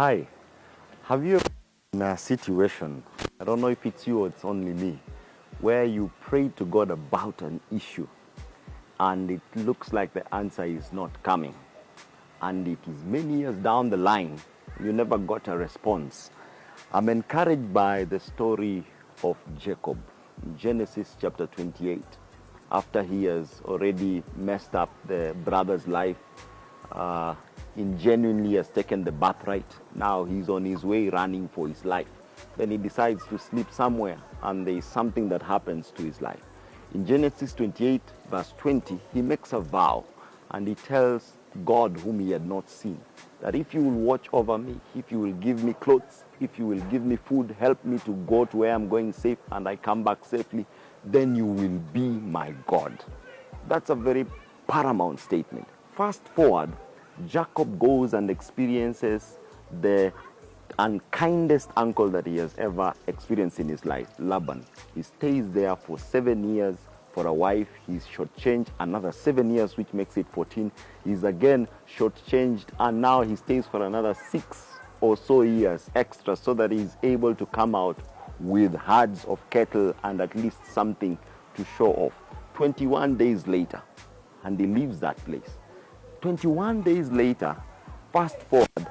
Hi, have you ever been in a situation, I don't know if it's you or it's only me, where you pray to God about an issue and it looks like the answer is not coming, and it is many years down the line, you never got a response? I'm encouraged by the story of Jacob, Genesis chapter 28. After he has already messed up the brother's life, he genuinely has taken the birthright. Now he's on his way running for his life. Then he decides to sleep somewhere, and there is something that happens to his life. In Genesis 28, verse 20, he makes a vow, and he tells God, whom he had not seen, that if you will watch over me, if you will give me clothes, if you will give me food, help me to go to where I'm going safe, and I come back safely, then you will be my God. That's a very paramount statement. Fast forward, Jacob goes and experiences the unkindest uncle that he has ever experienced in his life, Laban. He stays there for 7 years for a wife. He's shortchanged another 7 years, which makes it 14. He's again shortchanged, and now he stays for another 6 or so years extra so that he's able to come out with herds of cattle and at least something to show off. 21 days later, and he leaves that place. 21 days later, fast forward,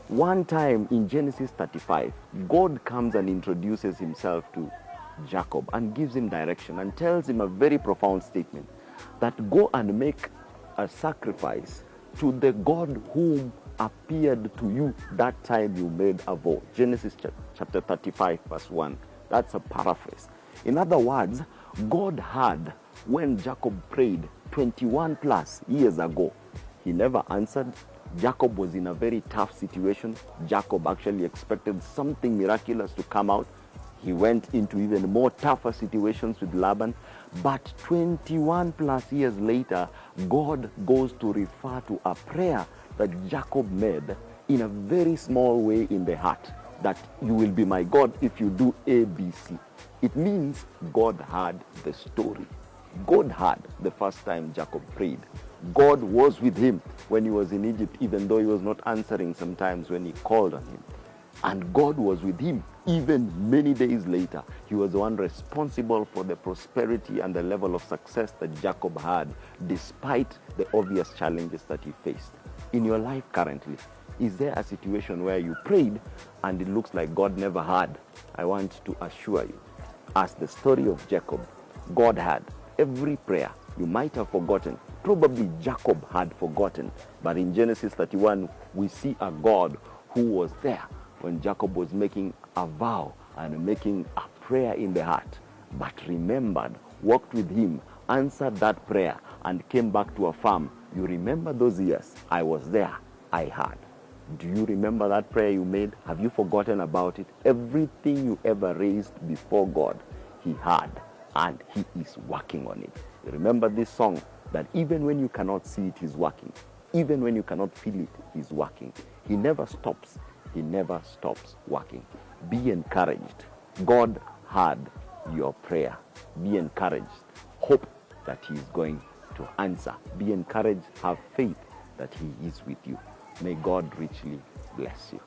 one time in Genesis 35, God comes and introduces himself to Jacob and gives him direction and tells him a very profound statement, that go and make a sacrifice to the God whom appeared to you that time you made a vow. Genesis chapter 35, verse 1. That's a paraphrase. In other words, God had, when Jacob prayed 21 plus years ago, he never answered. Jacob was in a very tough situation. Jacob actually expected something miraculous to come out. He went into even more tougher situations with Laban. But 21 plus years later, God goes to refer to a prayer that Jacob made in a very small way in the heart, that you will be my God if you do A, B, C. It means God had the story. God had the first time Jacob prayed. God was with him when he was in Egypt, even though he was not answering sometimes when he called on him. And God was with him even many days later. He was the one responsible for the prosperity and the level of success that Jacob had, despite the obvious challenges that he faced. In your life currently, is there a situation where you prayed and it looks like God never heard? I want to assure you, as the story of Jacob, God had every prayer. You might have forgotten. Probably Jacob had forgotten. But in Genesis 31, we see a God who was there when Jacob was making a vow and making a prayer in the heart, but remembered, walked with him, answered that prayer, and came back to affirm, you remember those years? I was there. I heard. Do you remember that prayer you made? Have you forgotten about it? Everything you ever raised before God, he heard, and he is working on it. Remember this song, that even when you cannot see it, he's working. Even when you cannot feel it, he's working. He never stops. He never stops working. Be encouraged. God heard your prayer. Be encouraged. Hope that he is going to answer. Be encouraged. Have faith that he is with you. May God richly bless you.